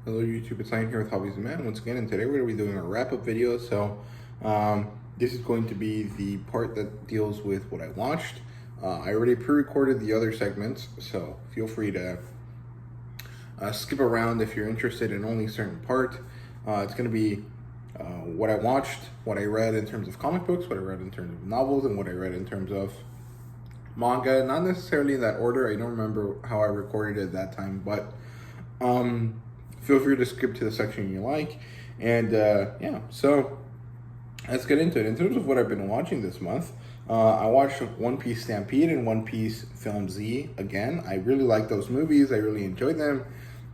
Hello YouTube, it's Ian here with Hobbies and Man once again, and today we're going to be doing a wrap-up video. This is going to be the part that deals with what I watched. I already pre-recorded the other segments, so feel free to skip around if you're interested in only a certain part. It's going to be what I watched, what I read in terms of comic books, what I read in terms of novels, and what I read in terms of manga. Not necessarily in that order. I don't remember how I recorded it at that time, but feel free to skip to the section you like. And yeah, so let's get into it. In terms of what I've been watching this month, I watched One Piece Stampede and One Piece Film Z again. I really like those movies. I really enjoyed them.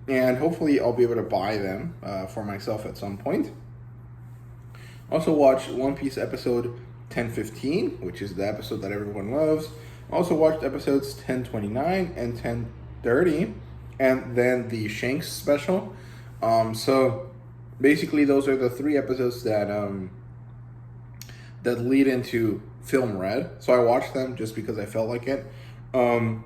And hopefully I'll be able to buy them for myself at some point. Also watched One Piece episode 1015, which is the episode that everyone loves. Also watched episodes 1029 and 1030, and then the Shanks special. So basically, those are the three episodes that that lead into Film Red. So I watched them just because I felt like it, and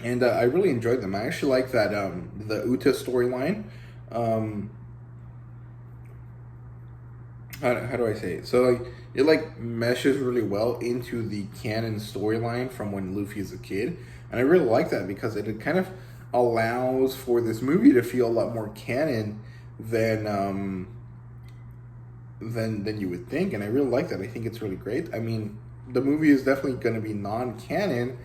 I really enjoyed them. I actually like that the Uta storyline. How do I say it? So like it like meshes really well into the canon storyline from when Luffy is a kid, and I really like that because it kind of allows for this movie to feel a lot more canon than you would think, and I really like that. I think it's really great. I mean, the movie is definitely going to be non-canon,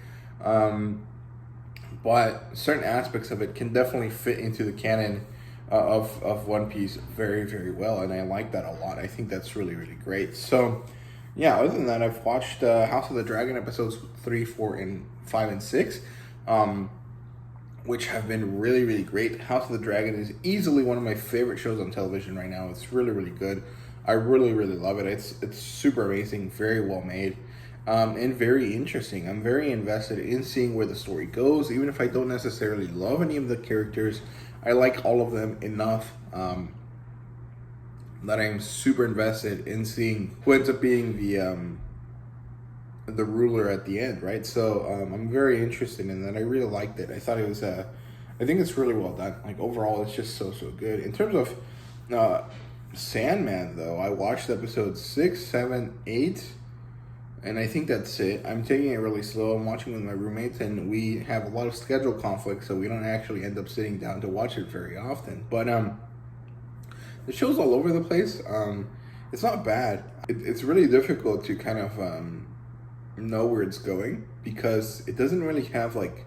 but certain aspects of it can definitely fit into the canon of One Piece very, very well, and I like that a lot. I think that's really, really great. So, yeah, other than that, I've watched House of the Dragon episodes 3, 4, and 5, and 6, which have been really, really great. House of the Dragon is easily one of my favorite shows on television right now. It's really, really good. I really, really love it. It's super amazing, very well made, and very interesting. I'm very invested in seeing where the story goes, even if I don't necessarily love any of the characters. I like all of them enough that I'm super invested in seeing who ends up being the ruler at the end, right? So I'm very interested in that. I really liked it. I thought it was I think it's really well done. Like overall, it's just so good. In terms of Sandman, though, I watched episodes 6, 7, 8, and I think that's it. I'm taking it really slow. I'm watching with my roommates, and we have a lot of schedule conflicts, so we don't actually end up sitting down to watch it very often. But the show's all over the place. It's not bad. It's really difficult to kind of know where it's going because it doesn't really have like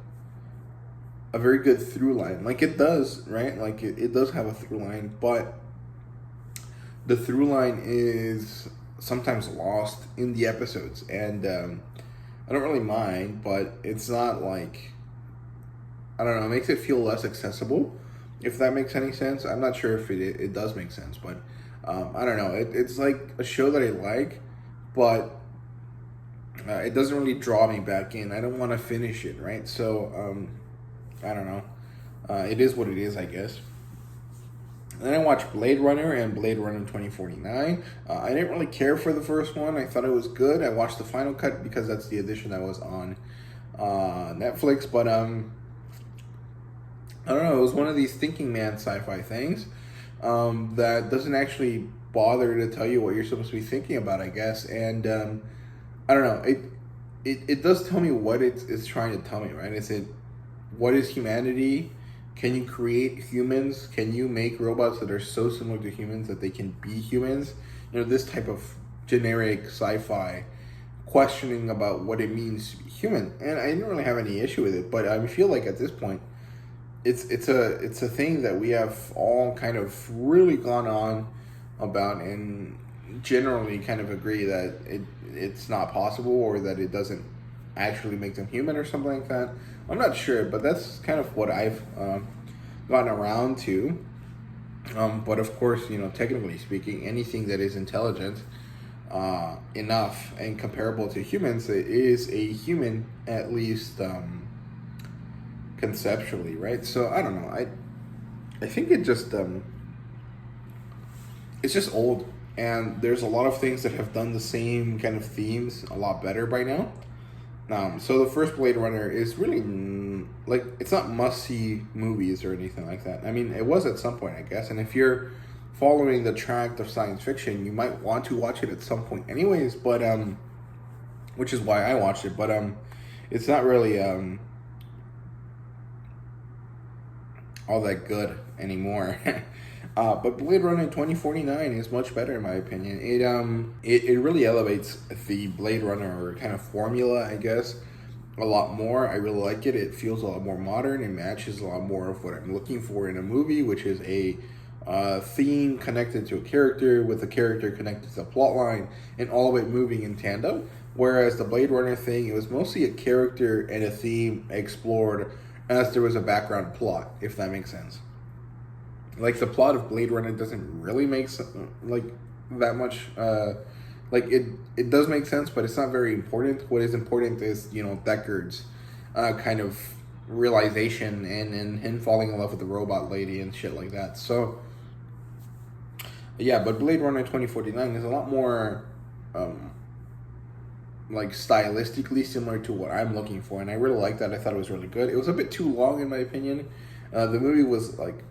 a very good through line. Like it does, right? Like it does have a through line, but the through line is sometimes lost in the episodes, and I don't really mind, but it's not like, I don't know, it makes it feel less accessible, if that makes any sense. I'm not sure if it does make sense, but I don't know. It's like a show that I like, but it doesn't really draw me back in. I don't want to finish it, right? So I don't know. It is what it is, I guess. And then I watched Blade Runner and Blade Runner 2049. I didn't really care for the first one. I thought it was good. I watched the final cut because that's the edition that was on Netflix. But I don't know. It was one of these thinking man sci-fi things that doesn't actually bother to tell you what you're supposed to be thinking about, I guess. And I don't know. It does tell me what it's trying to tell me, right? Is it, what is humanity? Can you create humans? Can you make robots that are so similar to humans that they can be humans? You know, this type of generic sci-fi questioning about what it means to be human. And I didn't really have any issue with it, but I feel like at this point, it's a thing that we have all kind of really gone on about and generally kind of agree that it's not possible, or that it doesn't actually make them human or something like that. I'm not sure, but that's kind of what I've gotten around to. But of course, you know, technically speaking, anything that is intelligent enough and comparable to humans is a human, at least conceptually, right? So I don't know. I think it's just old, and there's a lot of things that have done the same kind of themes a lot better by now. So the first Blade Runner is really like it's not must see movies or anything like that. I mean, it was at some point, I guess. And if you're following the track of science fiction, you might want to watch it at some point, anyways. But which is why I watched it. But it's not really all that good anymore. But Blade Runner 2049 is much better in my opinion. It really elevates the Blade Runner kind of formula, I guess, a lot more. I really like it. It feels a lot more modern. It matches a lot more of what I'm looking for in a movie, which is a theme connected to a character with a character connected to the plot line, and all of it moving in tandem. Whereas the Blade Runner thing, it was mostly a character and a theme explored as there was a background plot, if that makes sense. Like the plot of Blade Runner doesn't really make like that much. Like it does make sense, but it's not very important. What is important is Deckard's kind of realization and him falling in love with the robot lady and shit like that. So yeah, but Blade Runner 2049 is a lot more like stylistically similar to what I'm looking for, and I really like that. I thought it was really good. It was a bit too long in my opinion. The movie was like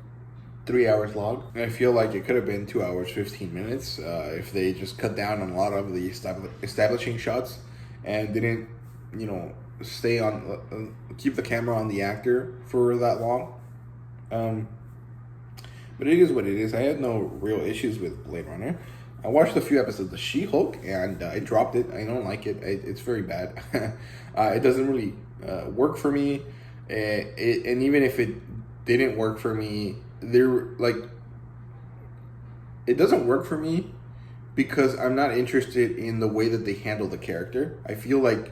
3 hours long, and I feel like it could have been 2 hours 15 minutes if they just cut down on a lot of the establishing shots and didn't stay on keep the camera on the actor for that long. But it is what it is. I had no real issues with Blade Runner. I watched a few episodes of She-Hulk and I dropped it. I don't like it. It's very bad. It doesn't really work for me. And even if it didn't work for me, it doesn't work for me because I'm not interested in the way that they handle the character. I feel like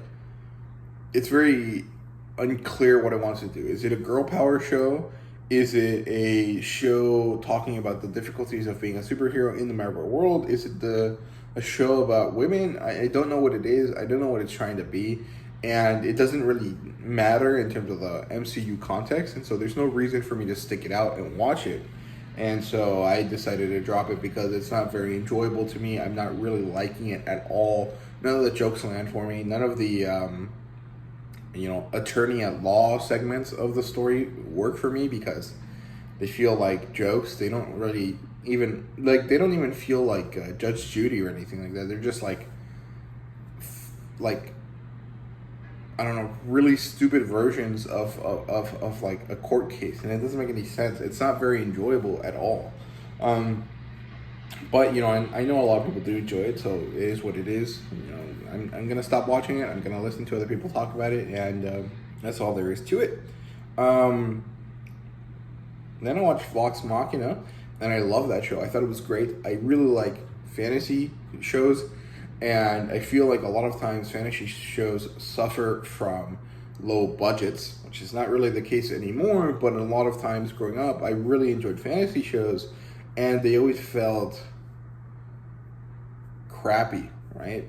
it's very unclear what it wants to do. Is it a girl power show? Is it a show talking about the difficulties of being a superhero in the Marvel world? Is it a show about women? I don't know what it is. I don't know what it's trying to be. And it doesn't really matter in terms of the MCU context. And so there's no reason for me to stick it out and watch it. And so I decided to drop it because it's not very enjoyable to me. I'm not really liking it at all. None of the jokes land for me. None of the attorney at law segments of the story work for me because they feel like jokes. They don't really even feel like Judge Judy or anything like that. They're just like I don't know, really stupid versions of like a court case, and it doesn't make any sense. It's not very enjoyable at all. But I know a lot of people do enjoy it, so it is what it is. I'm gonna stop watching it. I'm gonna listen to other people talk about it, and that's all there is to it. Then I watched Vox Machina, and I love that show. I thought it was great. I really like fantasy shows, and I feel like a lot of times fantasy shows suffer from low budgets, which is not really the case anymore. But a lot of times growing up, I really enjoyed fantasy shows, and they always felt crappy, right?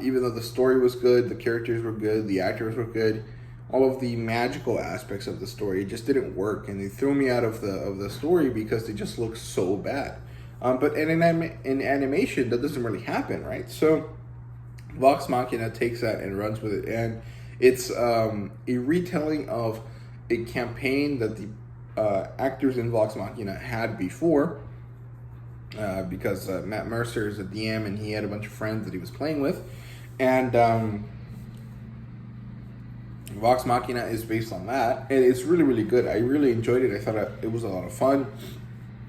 Even though the story was good, the characters were good, the actors were good, all of the magical aspects of the story just didn't work, and they threw me out of the story because they just looked so bad. But in animation, that doesn't really happen, right? So Vox Machina takes that and runs with it, and it's a retelling of a campaign that the actors in Vox Machina had before. Because Matt Mercer is a DM and he had a bunch of friends that he was playing with. And Vox Machina is based on that. And it's really, really good. I really enjoyed it. I thought it was a lot of fun.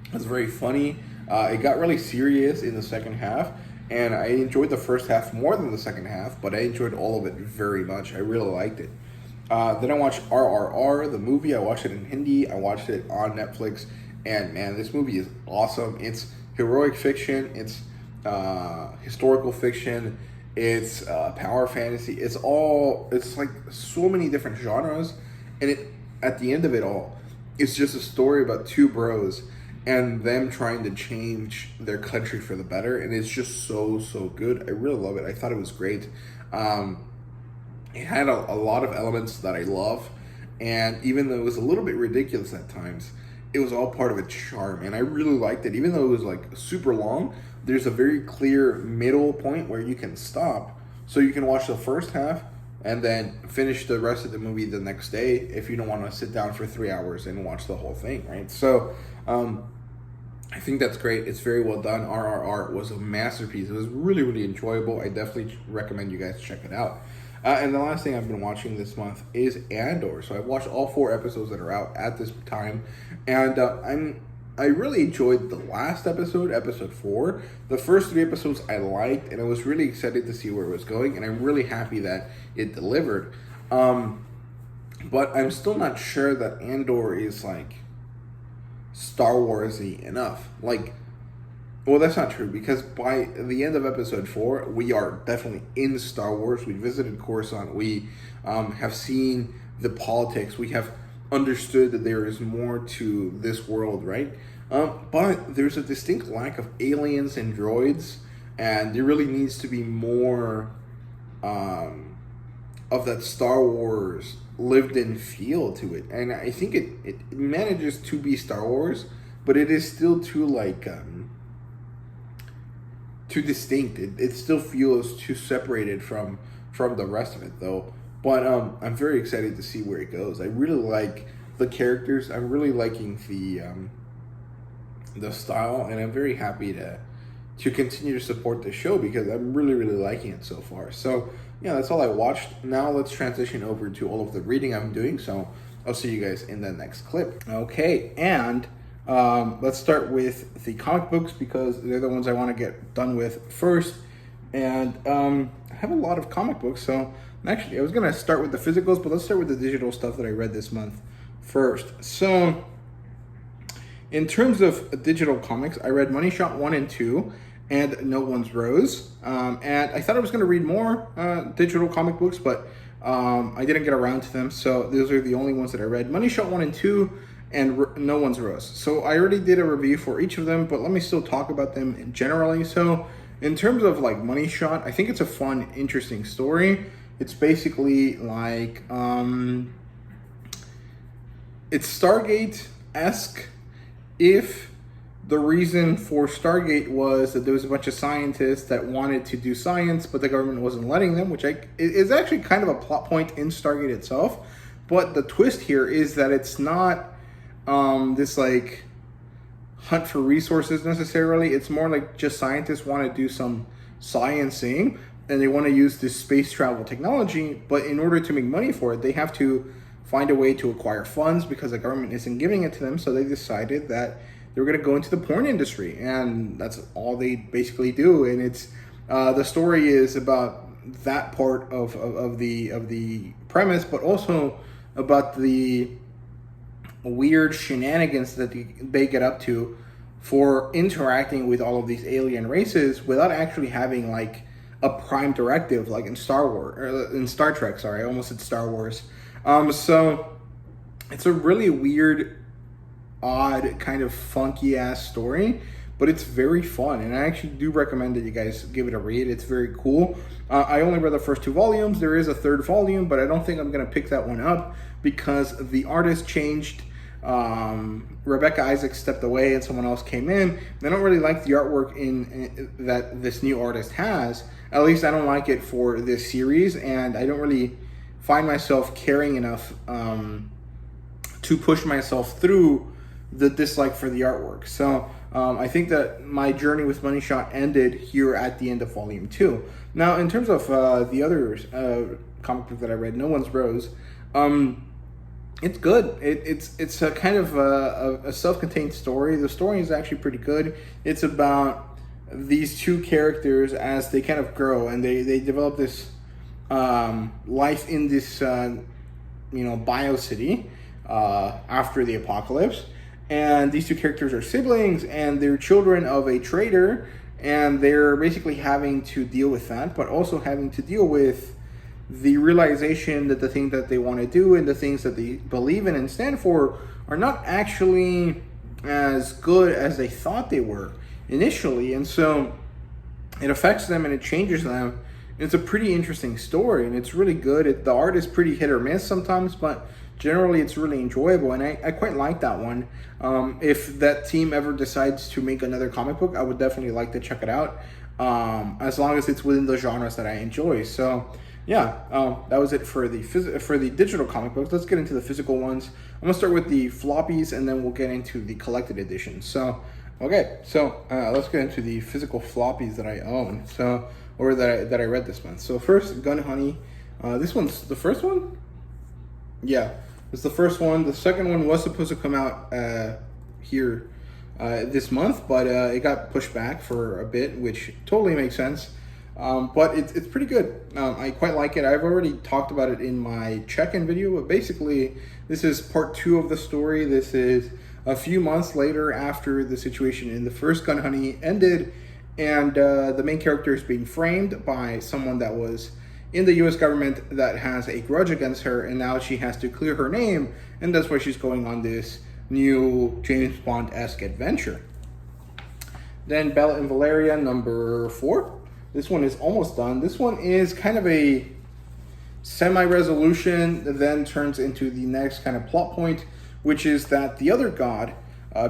It was very funny. It got really serious in the second half. And I enjoyed the first half more than the second half. But I enjoyed all of it very much. I really liked it. Then I watched RRR, the movie. I watched it in Hindi. I watched it on Netflix. And man, this movie is awesome. It's heroic fiction, it's historical fiction, it's power fantasy. It's like so many different genres, and at the end of it all, it's just a story about two bros and them trying to change their country for the better, and it's just so good. I really love it. I thought it was great. It had a lot of elements that I love, and even though it was a little bit ridiculous at times, it was all part of its charm, and I really liked it. Even though it was like super long, there's a very clear middle point where you can stop, so you can watch the first half and then finish the rest of the movie the next day if you don't want to sit down for 3 hours and watch the whole thing, right? So I think that's great. It's very well done. RRR was a masterpiece. It was really, really enjoyable. I definitely recommend you guys check it out. And the last thing I've been watching this month is Andor. So I've watched all 4 episodes that are out at this time, and I really enjoyed the last episode, episode 4. The first 3 episodes I liked, and I was really excited to see where it was going, and I'm really happy that it delivered. But I'm still not sure that Andor is like Star Warsy enough. Like, well, that's not true, because by the end of episode 4, we are definitely in Star Wars. We visited Coruscant. We have seen the politics. We have understood that there is more to this world, right? But there's a distinct lack of aliens and droids, and there really needs to be more of that Star Wars lived-in feel to it. And I think it manages to be Star Wars, but it is still too too distinct. It still feels too separated from the rest of it, though. But I'm very excited to see where it goes. I really like the characters. I'm really liking the style, and I'm very happy to continue to support the show because I'm really, really liking it so far. So yeah, that's all I watched. Now let's transition over to all of the reading I'm doing. So I'll see you guys in the next clip. Okay, and let's start with the comic books because they're the ones I want to get done with first. And I have a lot of comic books, so actually I was going to start with the physicals, but let's start with the digital stuff that I read this month first. So in terms of digital comics, I read Money Shot 1 and 2 and No One's Rose. And I thought I was going to read more digital comic books, but I didn't get around to them. So those are the only ones that I read. Money Shot 1 and 2 and No One's Rose. So I already did a review for each of them, but let me still talk about them generally. So in terms of like Money Shot, I think it's a fun, interesting story. It's basically like, it's Stargate-esque if the reason for Stargate was that there was a bunch of scientists that wanted to do science, but the government wasn't letting them, which is actually kind of a plot point in Stargate itself. But the twist here is that it's not this like hunt for resources necessarily. It's more like just scientists want to do some sciencing and they want to use this space travel technology, but in order to make money for it, they have to find a way to acquire funds because the government isn't giving it to them. So they decided that they were going to go into the porn industry, and that's all they basically do. And it's the story is about that part of the premise, but also about the weird shenanigans that they get up to for interacting with all of these alien races without actually having like a prime directive, like in Star Wars or in Star Trek. Sorry, I almost said Star Wars. So it's a really weird, odd, kind of funky ass story, but it's very fun, and I actually do recommend that you guys give it a read. It's very cool. I only read the first 2 volumes. There is a 3rd volume, but I don't think I'm gonna pick that one up because the artist changed. Rebecca Isaacs stepped away and someone else came in. I don't really like the artwork in that this new artist has. At least I don't like it for this series, and I don't really find myself caring enough to push myself through the dislike for the artwork. So I think that my journey with Money Shot ended here at the end of volume 2. Now, in terms of the other comic book that I read, No One's Rose, it's good. It's a kind of a self-contained story. The story is actually pretty good. It's about these 2 characters as they kind of grow and they develop this life in this biocity after the apocalypse. And these 2 characters are siblings, and they're children of a trader, and they're basically having to deal with that, but also having to deal with the realization that the thing that they want to do and the things that they believe in and stand for are not actually as good as they thought they were initially. And so it affects them and it changes them. It's a pretty interesting story, and it's really good. The art is pretty hit or miss sometimes, but generally it's really enjoyable, and I quite like that one. If that team ever decides to make another comic book, I would definitely like to check it out, as long as it's within the genres that I enjoy. So yeah, that was it for the digital comic books. Let's get into the physical ones. I'm gonna start with the floppies, and then we'll get into the collected editions. So, okay, so let's get into the physical floppies that I own. So, or that I read this month. So first, Gun Honey. This one's the first one. Yeah, it's the first one. The second one was supposed to come out here this month, but it got pushed back for a bit, which totally makes sense. But it's pretty good. I quite like it. I've already talked about it in my check-in video, but basically this is part 2 of the story. This is a few months later after the situation in the first Gun Honey ended, and the main character is being framed by someone that was in the US government that has a grudge against her, and now she has to clear her name, and that's why she's going on this new James Bond-esque adventure. Then Bella and Valeria, number 4. This one is almost done. This one is kind of a semi-resolution that then turns into the next kind of plot point, which is that the other god,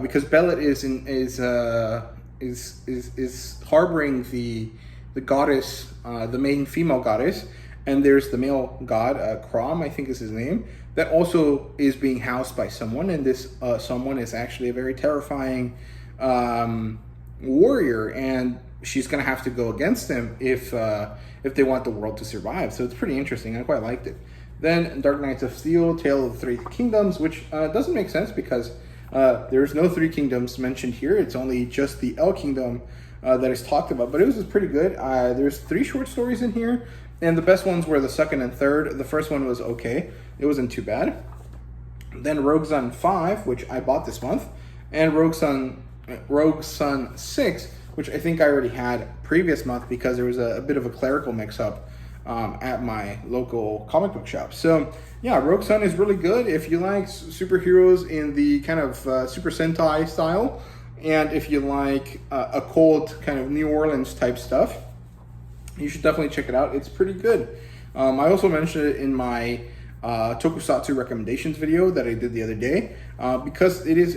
because Bella is harboring the goddess, the main female goddess, and there's the male god, Crom, I think is his name, that also is being housed by someone, and this someone is actually a very terrifying warrior, and she's gonna have to go against them if they want the world to survive. So it's pretty interesting. I quite liked it. Then Dark Knights of Steel, Tale of the Three Kingdoms, which doesn't make sense because there's no 3 kingdoms mentioned here. It's only just the El Kingdom that is talked about, but it was pretty good. There's 3 short stories in here, and the best ones were the second and third. The first one was okay. It wasn't too bad. Then Rogue Sun 5, which I bought this month, and Rogue Sun 6, which I think I already had previous month because there was a bit of a clerical mix-up at my local comic book shop. So yeah, Rogue Sun is really good if you like superheroes in the kind of Super Sentai style, and if you like occult kind of New Orleans type stuff, you should definitely check it out. It's pretty good. I also mentioned it in my Tokusatsu recommendations video that I did the other day because it is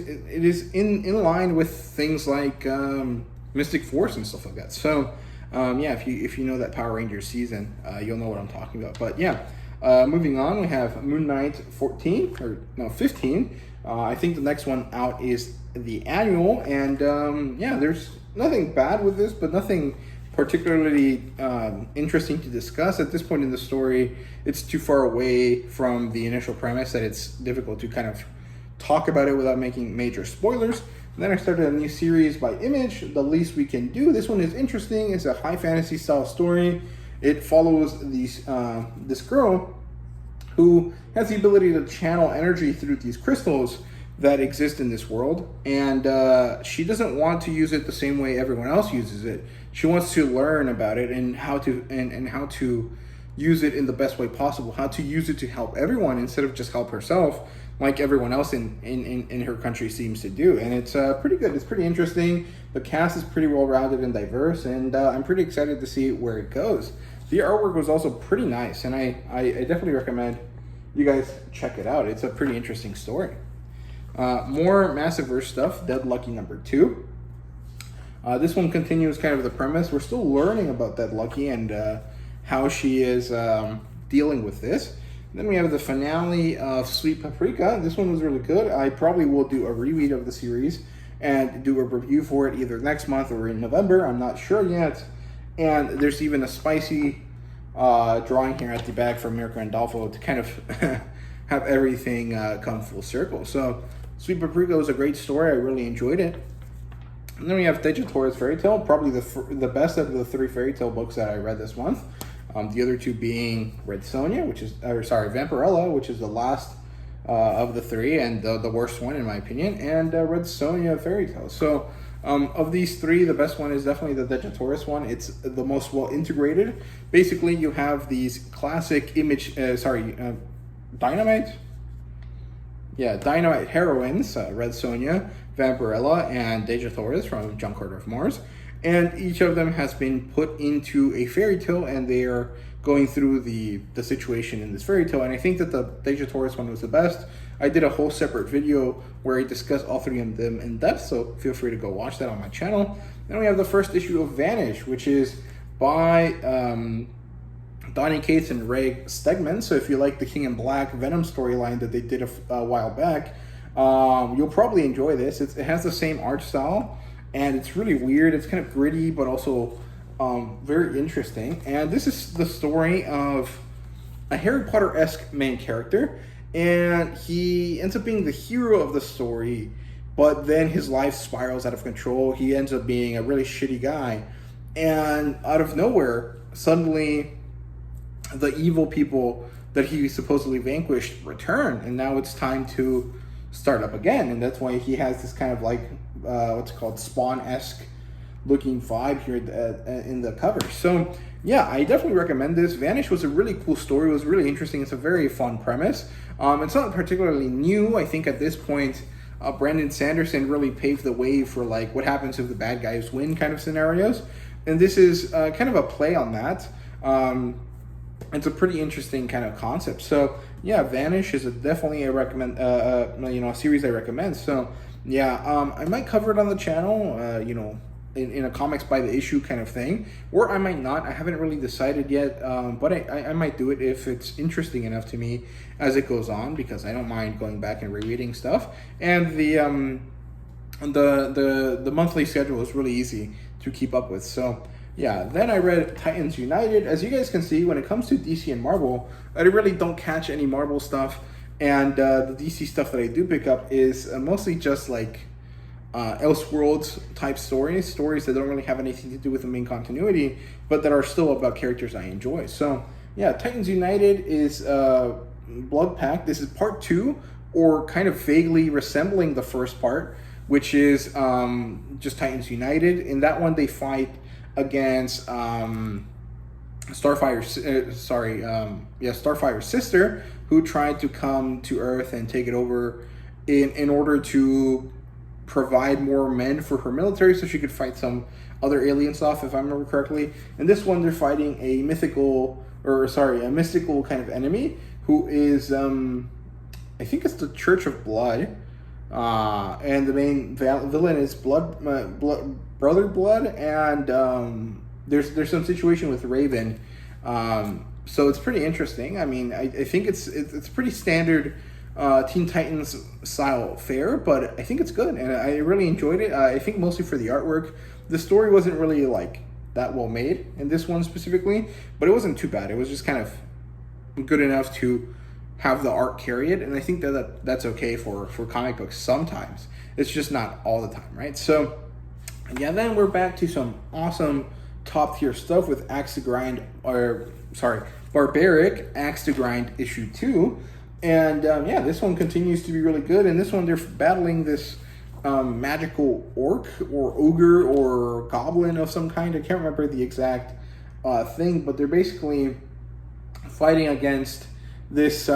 in line with things like Mystic Force and stuff like that. So yeah, if you know that Power Rangers season, you'll know what I'm talking about. But yeah, moving on, we have Moon Knight 15. I think the next one out is the annual, and yeah, there's nothing bad with this, but nothing particularly interesting to discuss at this point in the story. It's too far away from the initial premise that it's difficult to kind of talk about it without making major spoilers. And then I started a new series by Image, The Least We Can Do. This one is interesting. It's a high fantasy style story. It follows this girl who has the ability to channel energy through these crystals that exist in this world, and she doesn't want to use it the same way everyone else uses it. She wants to learn about it and how to use it in the best way possible, how to use it to help everyone instead of just help herself, like everyone else in her country seems to do. And it's pretty good. It's pretty interesting. The cast is pretty well-rounded and diverse, and I'm pretty excited to see where it goes. The artwork was also pretty nice, and I definitely recommend you guys check it out. It's a pretty interesting story. More Massiverse stuff, Dead Lucky number 2. This one continues kind of the premise. We're still learning about Dead Lucky and how she is dealing with this. Then we have the finale of Sweet Paprika. This one was really good. I probably will do a reread of the series and do a review for it either next month or in November. I'm not sure yet. And there's even a spicy drawing here at the back from Mirko Andolfo to kind of have everything come full circle. So Sweet Paprika was a great story. I really enjoyed it. And then we have Digitore's Fairy Tale, probably the best of the 3 fairy tale books that I read this month. The other 2 being Red Sonja, Vampirella, which is the last of the 3 and the worst one in my opinion, and Red Sonja Fairy Tale. So of these 3, the best one is definitely the Digitore's one. It's the most well integrated. Basically, you have these classic Dynamite heroines, Red Sonja, Vampirella, and Digitoris from John Carter of Mars. And each of them has been put into a fairy tale, and they are going through the situation in this fairy tale. And I think that the Digitoris one was the best. I did a whole separate video where I discussed all 3 of them in depth, so feel free to go watch that on my channel. Then we have the first issue of Vanish, which is by Donny Cates and Ray Stegman. So if you like the King in Black Venom storyline that they did a while back, you'll probably enjoy this. It has the same art style, and it's really weird. It's kind of gritty, but also very interesting. And this is the story of a Harry Potter-esque main character, and he ends up being the hero of the story, but then his life spirals out of control. He ends up being a really shitty guy, and out of nowhere, suddenly the evil people that he supposedly vanquished return, and now it's time to start up again. And that's why he has this kind of like what's called Spawn-esque looking vibe here in the cover. So yeah, I definitely recommend this. Vanish was a really cool story. It was really interesting. It's a very fun premise. It's not particularly new. I think at this point, Brandon Sanderson really paved the way for like what happens if the bad guys win kind of scenarios, and this is kind of a play on that. It's a pretty interesting kind of concept. So yeah, Vanish is definitely a series I recommend. So yeah, I might cover it on the channel, in a comics by the issue kind of thing, or I might not. I haven't really decided yet, but I might do it if it's interesting enough to me as it goes on, because I don't mind going back and rereading stuff. And the monthly schedule is really easy to keep up with. So yeah, then I read Titans United. As you guys can see, when it comes to DC and Marvel, I really don't catch any Marvel stuff, and the DC stuff that I do pick up is mostly just like Elseworlds type stories that don't really have anything to do with the main continuity, but that are still about characters I enjoy. So yeah, Titans United is Blood Pact. This is part 2, or kind of vaguely resembling the first part, which is just Titans United. In that one, they fight against Starfire's sister, who tried to come to Earth and take it over in order to provide more men for her military so she could fight some other alien stuff, if I remember correctly. In this one, they're fighting a mystical kind of enemy who is, I think it's the Church of Blood, and the main villain is Brother Blood, and there's some situation with Raven, so it's pretty interesting. I mean, I think it's pretty standard Teen Titans style fare, but I think it's good, and I really enjoyed it. I think mostly for the artwork. The story wasn't really like that well made in this one specifically, but it wasn't too bad. It was just kind of good enough to have the art carry it, and I think that's okay for comic books sometimes. It's just not all the time, right? So yeah, then we're back to some awesome top tier stuff with Barbaric Axe to Grind issue 2. And yeah, this one continues to be really good. And this one, they're battling this magical orc or ogre or goblin of some kind. I can't remember the exact thing, but they're basically fighting against this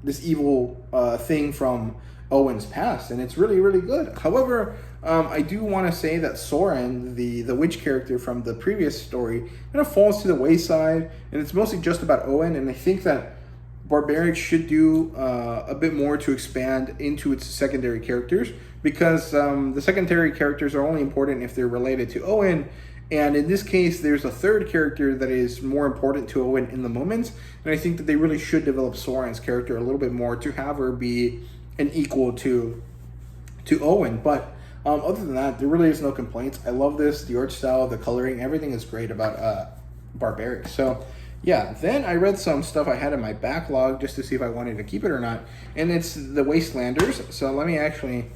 this evil thing from Owen's past, and it's really, really good. However, I do want to say that Soren, the witch character from the previous story, kind of falls to the wayside, and it's mostly just about Owen. And I think that Barbaric should do a bit more to expand into its secondary characters, because the secondary characters are only important if they're related to Owen. And in this case, there's a third character that is more important to Owen in the moment. And I think that they really should develop Soren's character a little bit more to have her be an equal to Owen. But other than that, there really is no complaints. I love this. The art style, the coloring, everything is great about Barbaric. So yeah, then I read some stuff I had in my backlog just to see if I wanted to keep it or not. And it's the Wastelanders. So let me actually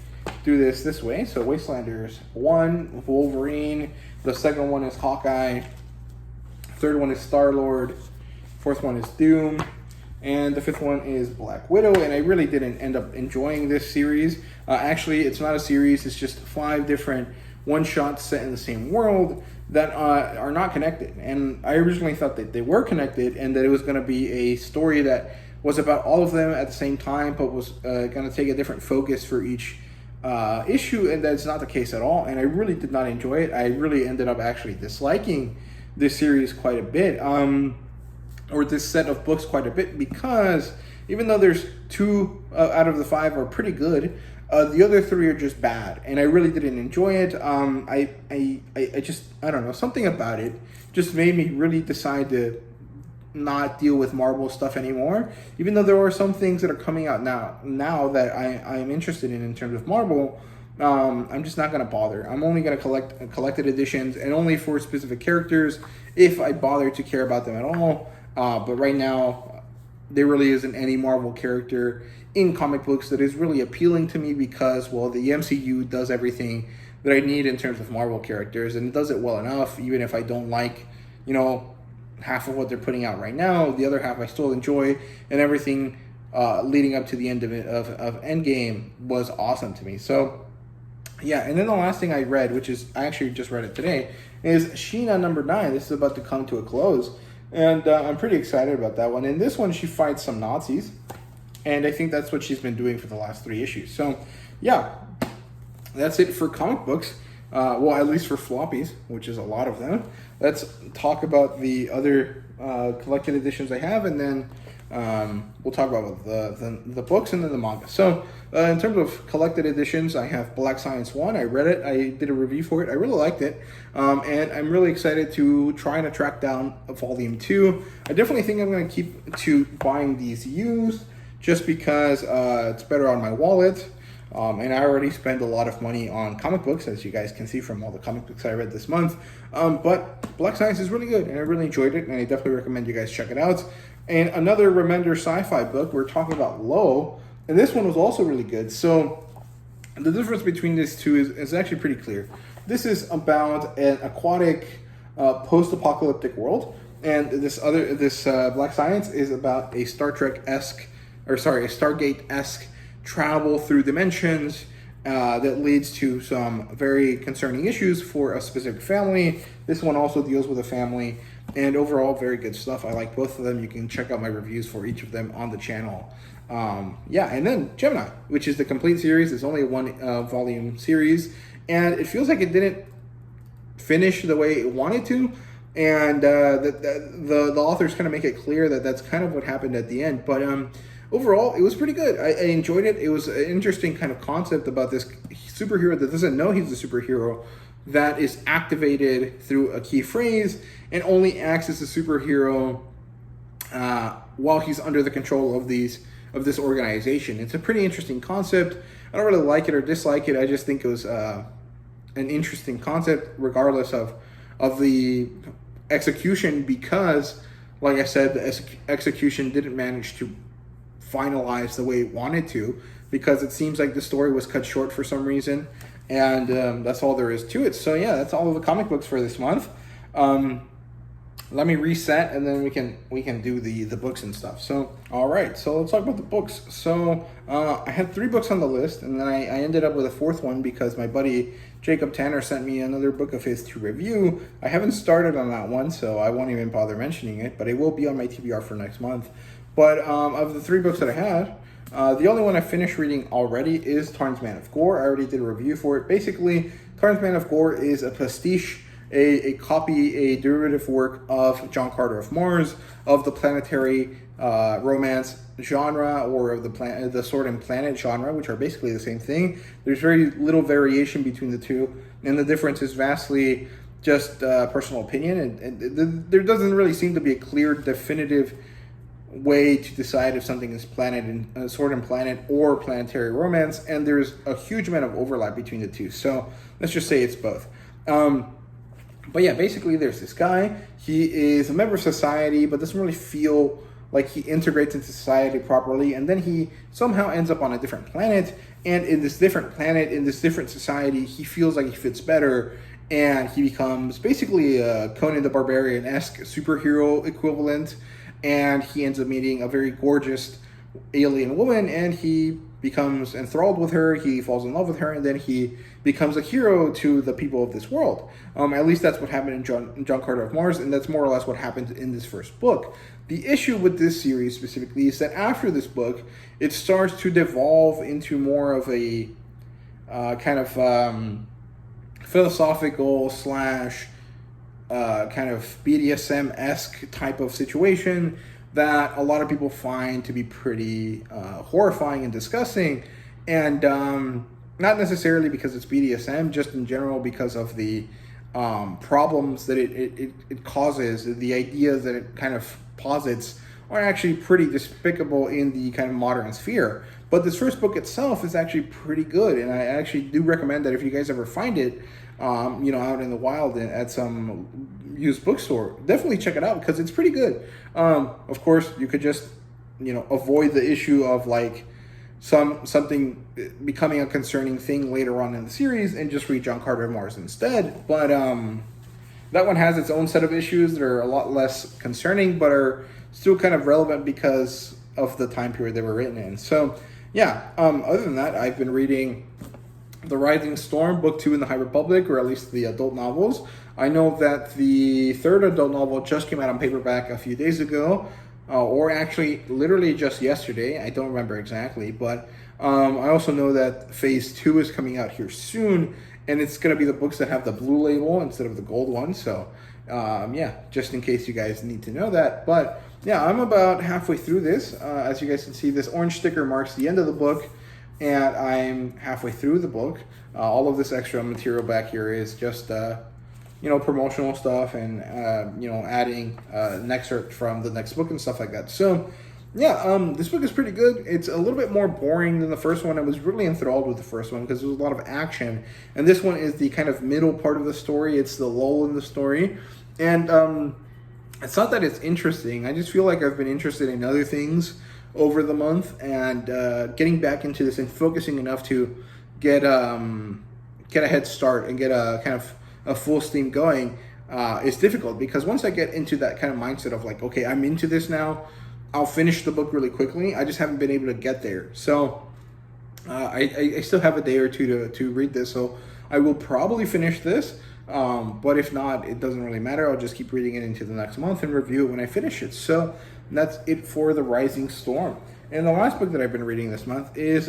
do this way. So Wastelanders 1, Wolverine. The second one is Hawkeye. Third one is Star-Lord. Fourth one is Doom. And the fifth one is Black Widow. And I really didn't end up enjoying this series. Actually, it's not a series. It's just 5 different one-shots set in the same world that are not connected. And I originally thought that they were connected and that it was going to be a story that was about all of them at the same time, but was going to take a different focus for each issue, and that's not the case at all. And I really did not enjoy it. I really ended up actually disliking this series quite a bit, or this set of books quite a bit, because even though there's 2 out of the 5 are pretty good, the other 3 are just bad, and I really didn't enjoy it. I don't know, something about it just made me really decide to not deal with Marvel stuff anymore. Even though there are some things that are coming out now that I'm interested in terms of Marvel, I'm just not going to bother. I'm only going to collect collected editions, and only for specific characters if I bother to care about them at all. But right now, there really isn't any Marvel character in comic books that is really appealing to me because, well, the MCU does everything that I need in terms of Marvel characters, and it does it well enough, even if I don't like, half of what they're putting out right now. The other half I still enjoy, and everything leading up to the end of Endgame was awesome to me. So, yeah, and then the last thing I read, which is, I actually just read it today, is Sheena #9. This is about to come to a close, and I'm pretty excited about that one. In this one, she fights some Nazis, and I think that's what she's been doing for the last 3 issues. So, yeah, that's it for comic books. Well, at least for floppies, which is a lot of them. Let's talk about the other collected editions I have, and then we'll talk about the books and then the manga. So, in terms of collected editions, I have Black Science 1. I read it. I did a review for it. I really liked it. And I'm really excited to try and track down Volume 2. I definitely think I'm going to keep to buying these used just because it's better on my wallet. And I already spend a lot of money on comic books, as you guys can see from all the comic books I read this month. But Black Science is really good, and I really enjoyed it, and I definitely recommend you guys check it out. And another Remender sci-fi book, we're talking about Low, and this one was also really good. So the difference between these two is actually pretty clear. This is about an aquatic post-apocalyptic world, and this Black Science is about a Stargate-esque travel through dimensions that leads to some very concerning issues for a specific family. This one also deals with a family, and overall very good stuff. I like both of them. You can check out my reviews for each of them on the channel. And then Gemini, which is the complete series. It's only a 1 volume series, and it feels like it didn't finish the way it wanted to, and the authors kind of make it clear that that's kind of what happened at the end. But overall, it was pretty good. I enjoyed it. It was an interesting kind of concept about this superhero that doesn't know he's a superhero, that is activated through a key phrase and only acts as a superhero while he's under the control of this organization. It's a pretty interesting concept. I don't really like it or dislike it. I just think it was an interesting concept, regardless of the execution, because, like I said, the execution didn't manage to finalized the way it wanted to, because it seems like the story was cut short for some reason, and that's all there is to it. So yeah, that's all of the comic books for this month. Let me reset, and then we can do the books and stuff. So all right, so let's talk about the books. So I had 3 books on the list, and then I ended up with a 4th one because my buddy Jacob Tanner sent me another book of his to review. I haven't started on that one, so I won't even bother mentioning it, but it will be on my TBR for next month. But of the 3 books that I had, the only one I finished reading already is Tarn's Man of Gore. I already did a review for it. Basically, Tarn's Man of Gore is a pastiche, a copy, a derivative work of John Carter of Mars, of the planetary romance genre, or of the Sword and Planet genre, which are basically the same thing. There's very little variation between the two, and the difference is vastly just personal opinion. And there doesn't really seem to be a clear, definitive way to decide if something is Sword and Planet or planetary romance, and there's a huge amount of overlap between the two. So let's just say it's both. But yeah, basically there's this guy. He is a member of society, but doesn't really feel like he integrates into society properly. And then he somehow ends up on a different planet. And in this different planet, in this different society, he feels like he fits better. And he becomes basically a Conan the Barbarian-esque superhero equivalent. And he ends up meeting a very gorgeous alien woman, and he becomes enthralled with her, he falls in love with her, and then he becomes a hero to the people of this world. At least that's what happened in John Carter of Mars, and that's more or less what happened in this first book. The issue with this series specifically is that after this book, it starts to devolve into more of a kind of philosophical slash kind of BDSM-esque type of situation that a lot of people find to be pretty horrifying and disgusting, and not necessarily because it's BDSM, just in general because of the problems that it causes, the ideas that it kind of posits are actually pretty despicable in the kind of modern sphere. But this first book itself is actually pretty good, and I actually do recommend that if you guys ever find it, out in the wild at some used bookstore, definitely check it out because it's pretty good. Of course, you could just, avoid the issue of like something becoming a concerning thing later on in the series and just read John Carter of Mars instead. But that one has its own set of issues that are a lot less concerning, but are still kind of relevant because of the time period they were written in. So, yeah, other than that, I've been reading The Rising Storm, Book 2 in the High Republic, or at least the adult novels. I know that the third adult novel just came out on paperback a few days ago, or actually literally just yesterday. I don't remember exactly, but I also know that Phase 2 is coming out here soon, and it's going to be the books that have the blue label instead of the gold one. So, just in case you guys need to know that. But, yeah, I'm about halfway through this. As you guys can see, this orange sticker marks the end of the book, and I'm halfway through the book. All of this extra material back here is just, promotional stuff and, adding an excerpt from the next book and stuff like that. So, yeah, this book is pretty good. It's a little bit more boring than the first one. I was really enthralled with the first one because there was a lot of action. And this one is the kind of middle part of the story. It's the lull in the story. And it's not that it's interesting. I just feel like I've been interested in other things over the month. And getting back into this and focusing enough to get a head start and get a kind of a full steam going is difficult. Because once I get into that kind of mindset of like, okay, I'm into this now, I'll finish the book really quickly. I just haven't been able to get there. So I still have a day or two to read this. So I will probably finish this. But if not, it doesn't really matter. I'll just keep reading it into the next month and review it when I finish it. So that's it for The Rising Storm. And the last book that I've been reading this month is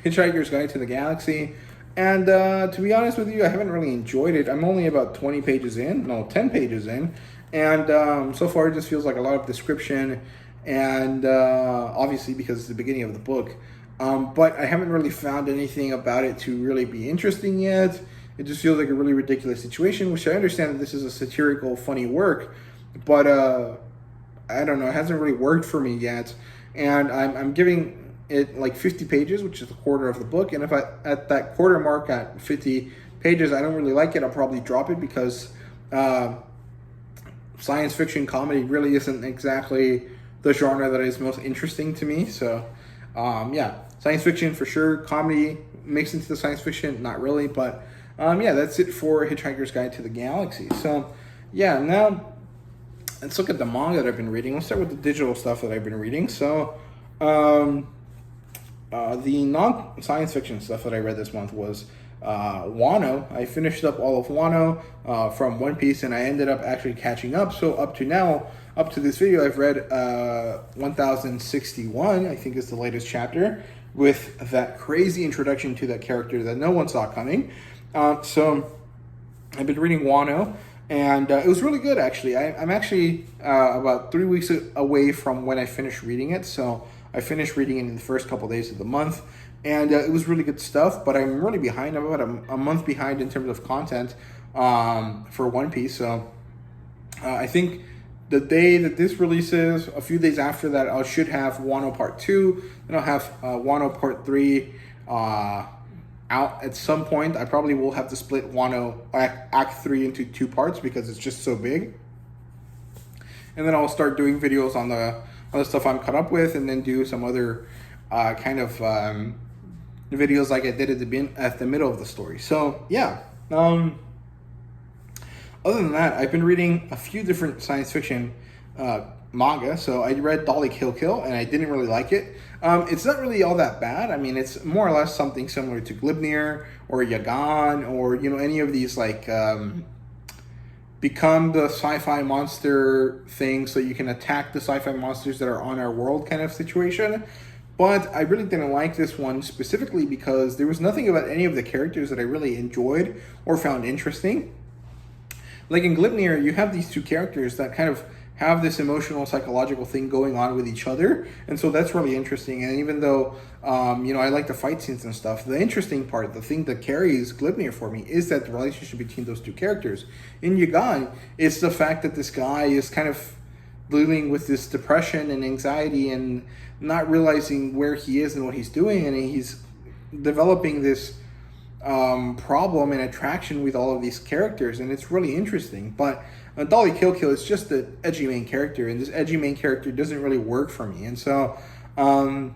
Hitchhiker's Guide to the Galaxy. And to be honest with you, I haven't really enjoyed it. I'm only about 10 pages in. And so far, it just feels like a lot of description, and obviously because it's the beginning of the book. But I haven't really found anything about it to really be interesting yet. It just feels like a really ridiculous situation, which I understand that this is a satirical, funny work, but I don't know, it hasn't really worked for me yet. And I'm giving it like 50 pages, which is a quarter of the book. And if at that quarter mark at 50 pages, I don't really like it, I'll probably drop it because science fiction comedy really isn't exactly the genre that is most interesting to me. So, science fiction for sure. Comedy mixed into the science fiction, not really. But, that's it for Hitchhiker's Guide to the Galaxy. So, now let's look at the manga that I've been reading. Let's start with the digital stuff that I've been reading. So, the non-science fiction stuff that I read this month was Wano. I finished up all of Wano from One Piece, and I ended up actually catching up. So up to this video, I've read 1061, I think is the latest chapter, with that crazy introduction to that character that no one saw coming. So I've been reading Wano, and it was really good, actually. I'm actually about 3 weeks away from when I finished reading it. So I finished reading it in the first couple days of the month. And it was really good stuff, but I'm really behind. I'm about a month behind in terms of content for One Piece. So I think the day that this releases, a few days after that, I should have Wano Part 2. Then I'll have Wano Part 3 out at some point. I probably will have to split Wano Act 3 into 2 parts because it's just so big. And then I'll start doing videos on the stuff I'm caught up with, and then do some other kind of videos like I did at the middle of the story. So other than that, I've been reading a few different science fiction manga. So I read Dolly Kill Kill, and I didn't really like it. It's not really all that bad. I mean, it's more or less something similar to Glibnir or Yagan, or any of these like become the sci-fi monster thing so you can attack the sci-fi monsters that are on our world kind of situation. But I really didn't like this one specifically because there was nothing about any of the characters that I really enjoyed or found interesting. Like in Glibnir, you have these two characters that kind of have this emotional, psychological thing going on with each other. And so that's really interesting. And even though, I like the fight scenes and stuff, the interesting part, the thing that carries Glibnir for me is that the relationship between those two characters. In Yagan, it's the fact that this guy is kind of dealing with this depression and anxiety and not realizing where he is and what he's doing, and he's developing this problem and attraction with all of these characters, and it's really interesting. But Dolly Kill Kill is just the edgy main character, and this edgy main character doesn't really work for me, and so I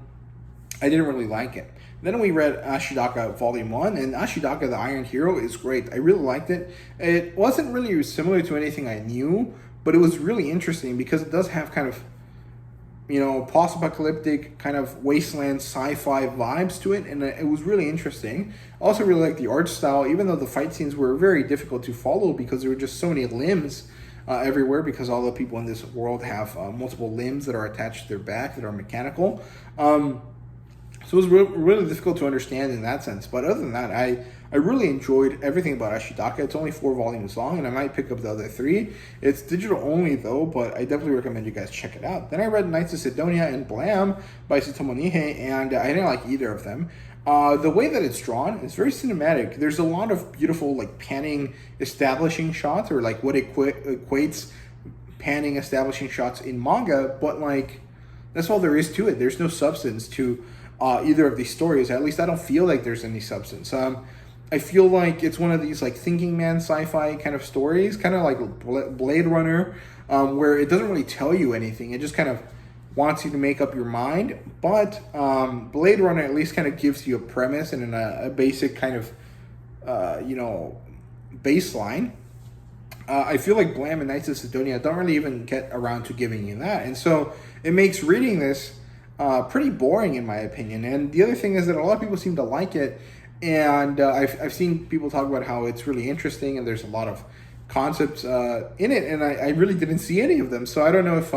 didn't really like it. Then we read Ashidaka Volume 1, and Ashidaka the Iron Hero is great. I really liked it. It wasn't really similar to anything I knew, but it was really interesting because it does have kind of, post-apocalyptic kind of wasteland sci-fi vibes to it, and it was really interesting. I also really liked the art style, even though the fight scenes were very difficult to follow because there were just so many limbs everywhere, because all the people in this world have multiple limbs that are attached to their back that are mechanical. So it was really difficult to understand in that sense. But other than that, I really enjoyed everything about Ashidaka. It's only 4 volumes long, and I might pick up the other 3. It's digital only, though, but I definitely recommend you guys check it out. Then I read Knights of Sidonia and Blam by Tsutomu Nihei, and I didn't like either of them. The way that it's drawn is very cinematic. There's a lot of beautiful, like, panning establishing shots, or like what equates panning establishing shots in manga, but like that's all there is to it. There's no substance to either of these stories. At least I don't feel like there's any substance. I feel like it's one of these like thinking man sci-fi kind of stories, kind of like Blade Runner, where it doesn't really tell you anything. It just kind of wants you to make up your mind. But Blade Runner at least kind of gives you a premise and a basic kind of, baseline. I feel like Blam and Knights of Sidonia don't really even get around to giving you that. And so it makes reading this pretty boring in my opinion. And the other thing is that a lot of people seem to like it, and I've seen people talk about how it's really interesting and there's a lot of concepts in it, and I really didn't see any of them. So I don't know if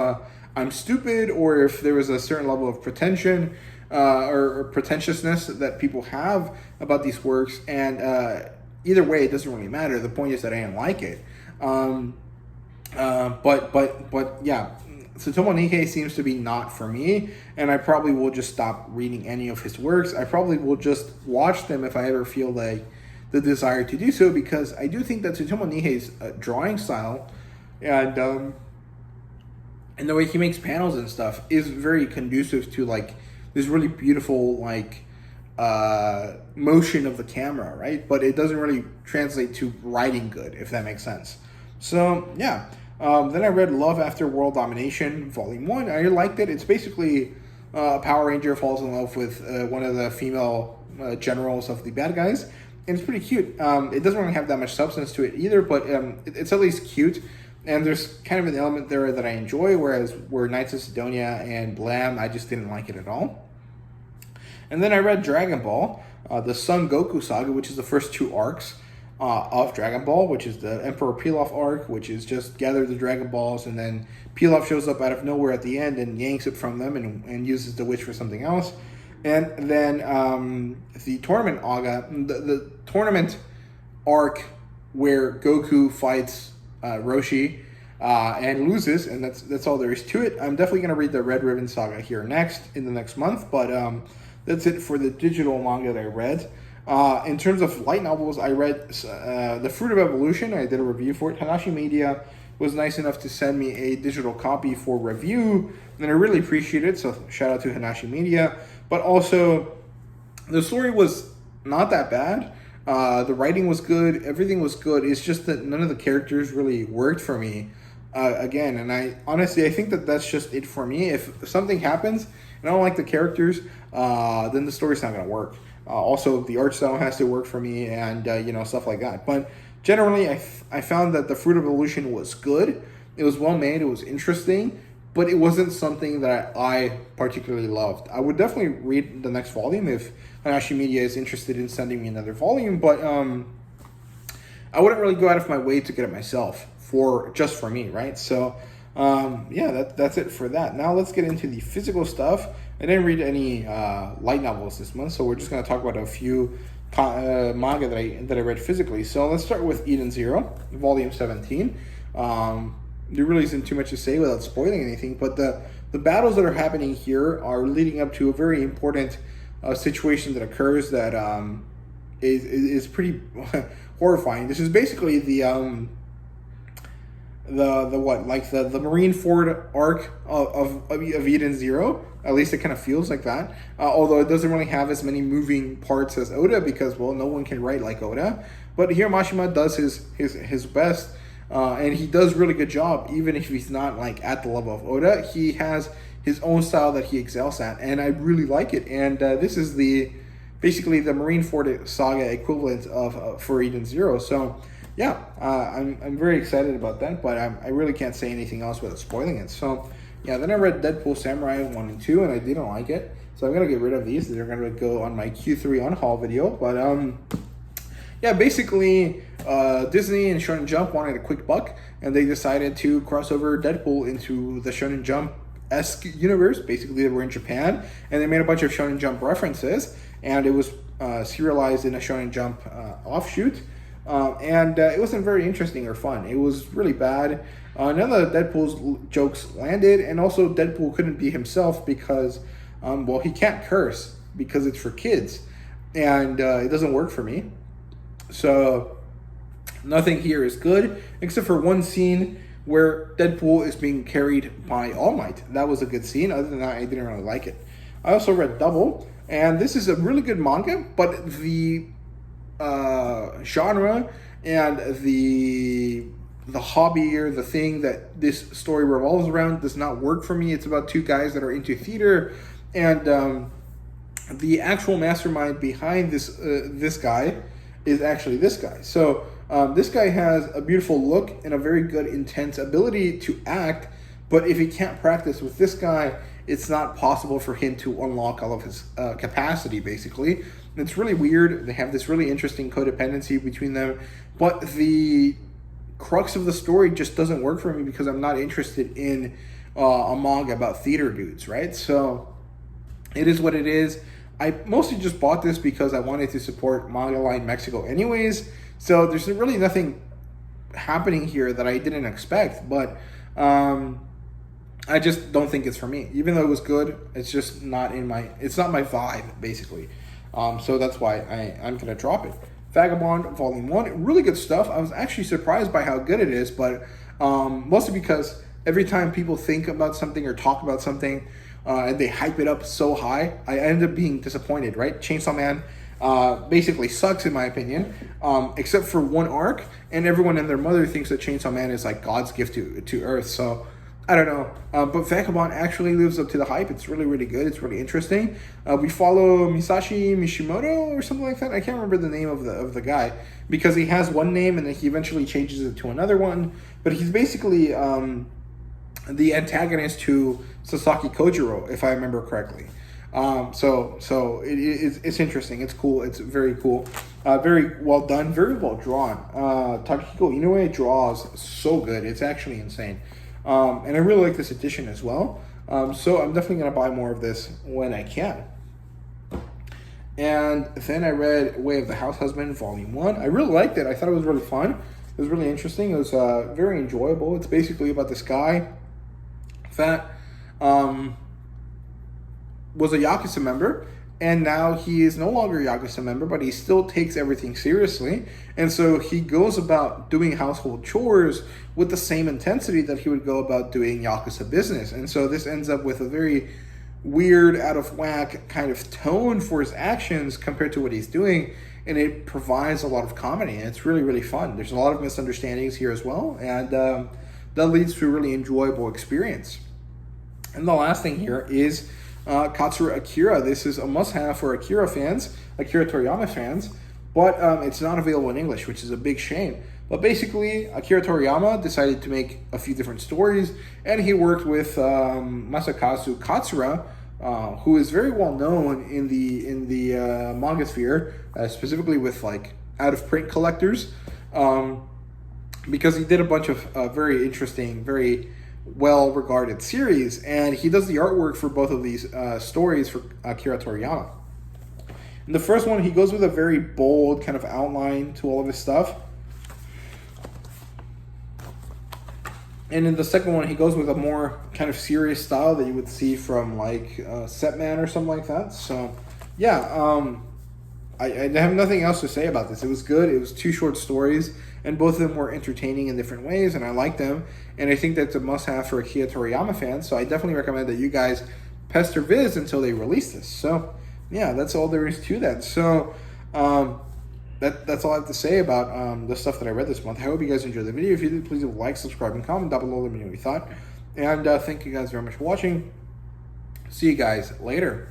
I'm stupid or if there was a certain level of pretension or pretentiousness that people have about these works, and either way it doesn't really matter. The point is that I didn't like it. But yeah, Tsutomu Nihei seems to be not for me, and I probably will just stop reading any of his works. I probably will just watch them if I ever feel like the desire to do so, because I do think that Tsutomu Nihei's drawing style and the way he makes panels and stuff is very conducive to like this really beautiful like motion of the camera, right? But it doesn't really translate to writing good, if that makes sense. So yeah. Then I read Love After World Domination, Volume 1. I liked it. It's basically a Power Ranger falls in love with one of the female generals of the bad guys. And it's pretty cute. It doesn't really have that much substance to it either, but it's at least cute. And there's kind of an element there that I enjoy, whereas Knights of Sidonia and Blam, I just didn't like it at all. And then I read Dragon Ball, the Son Goku saga, which is the first 2 arcs of Dragon Ball, which is the Emperor Pilaf arc, which is just gather the Dragon Balls, and then Pilaf shows up out of nowhere at the end and yanks it from them and uses the witch for something else. And then the tournament aga, the tournament arc where Goku fights Roshi and loses, and that's all there is to it. I'm definitely going to read the Red Ribbon saga here in the next month, but that's it for the digital manga that I read. In terms of light novels, I read The Fruit of Evolution. I did a review for it. Hanashi Media was nice enough to send me a digital copy for review, and I really appreciate it, so shout out to Hanashi Media. But also, the story was not that bad. The writing was good. Everything was good. It's just that none of the characters really worked for me again, and I think that that's just it for me. If something happens and I don't like the characters, then the story's not going to work. Also, the art style has to work for me, and stuff like that. But generally, I found that The Fruit of Evolution was good. It was well made. It was interesting, but it wasn't something that I particularly loved. I would definitely read the next volume if Hanashi Media is interested in sending me another volume, but I wouldn't really go out of my way to get it myself just for me, right? So that's it for that. Now let's get into the physical stuff. I didn't read any light novels this month, so we're just going to talk about a few manga that I read physically. So let's start with Eden Zero, Volume 17. There really isn't too much to say without spoiling anything, but the battles that are happening here are leading up to a very important situation that occurs that is pretty horrifying. This is basically the the what, like the Marineford arc of Eden Zero. At least it kind of feels like that. Although it doesn't really have as many moving parts as Oda, because, well, no one can write like Oda. But here Mashima does his best, and he does really good job. Even if he's not like at the level of Oda, he has his own style that he excels at, and I really like it. And this is basically the Marineford saga equivalent of for Eden Zero. So yeah, I'm very excited about that, but I really can't say anything else without spoiling it. So yeah, then I read Deadpool Samurai 1 and 2, and I didn't like it. So I'm going to get rid of these. They're going to go on my Q3 on-haul video. But yeah, basically Disney and Shonen Jump wanted a quick buck, and they decided to cross over Deadpool into the Shonen Jump-esque universe. Basically, they were in Japan, and they made a bunch of Shonen Jump references, and it was serialized in a Shonen Jump offshoot. And it wasn't very interesting or fun. It was really bad. None of the Deadpool's jokes landed, and also Deadpool couldn't be himself because, well, he can't curse because it's for kids, and it doesn't work for me. So nothing here is good, except for one scene where Deadpool is being carried by All Might. That was a good scene. Other than that, I didn't really like it. I also read Double, and this is a really good manga, but the genre and the hobby or the thing that this story revolves around does not work for me. It's about two guys that are into theater, and the actual mastermind behind this guy is actually this guy. So this guy has a beautiful look and a very good intense ability to act, but if he can't practice with this guy, it's not possible for him to unlock all of his capacity, basically. It's really weird. They have this really interesting codependency between them, but the crux of the story just doesn't work for me because I'm not interested in a manga about theater dudes, right? So it is what it is. I mostly just bought this because I wanted to support Manga Line Mexico anyways, so there's really nothing happening here that I didn't expect, but I just don't think it's for me. Even though it was good, it's just not it's not my vibe, basically. So that's why I'm going to drop it. Vagabond Volume 1, really good stuff. I was actually surprised by how good it is, but mostly because every time people think about something or talk about something and they hype it up so high, I end up being disappointed, right? Chainsaw Man basically sucks in my opinion, except for one arc, and everyone and their mother thinks that Chainsaw Man is like God's gift to Earth, so I don't know, but Vagabond actually lives up to the hype. It's really, really good. It's really interesting. We follow Misashi Mishimoto or something like that. I can't remember the name of the guy because he has one name and then he eventually changes it to another one. But he's basically the antagonist to Sasaki Kojiro, if I remember correctly. So it's interesting. It's cool. It's very cool. Very well done. Very well drawn. Takahiko Inoue draws so good. It's actually insane. And I really like this edition as well. So I'm definitely going to buy more of this when I can. And then I read Way of the House Husband Volume 1. I really liked it. I thought it was really fun. It was really interesting. It was very enjoyable. It's basically about this guy that was a Yakuza member, and now he is no longer a Yakuza member, but he still takes everything seriously. And so he goes about doing household chores with the same intensity that he would go about doing Yakuza business. And so this ends up with a very weird, out of whack kind of tone for his actions compared to what he's doing. And it provides a lot of comedy, and it's really, really fun. There's a lot of misunderstandings here as well, and that leads to a really enjoyable experience. And the last thing here is Katsura Akira. This is a must-have for Akira fans, Akira Toriyama fans, but it's not available in English, which is a big shame. But basically, Akira Toriyama decided to make a few different stories, and he worked with Masakazu Katsura, who is very well known in the manga sphere, specifically with like out-of-print collectors, because he did a bunch of very interesting, very well-regarded series, and he does the artwork for both of these stories for Akira Toriyama. In the first one, he goes with a very bold kind of outline to all of his stuff. And in the second one, he goes with a more kind of serious style that you would see from like Setman or something like that. So, yeah, I have nothing else to say about this. It was good. It was 2 short stories, and both of them were entertaining in different ways, and I like them. And I think that's a must-have for Akira Toriyama fans. So I definitely recommend that you guys pester Viz until they release this. So yeah, that's all there is to that. So that's all I have to say about the stuff that I read this month. I hope you guys enjoyed the video. If you did, please like, subscribe, and comment down below. Let me know what you thought. And thank you guys very much for watching. See you guys later.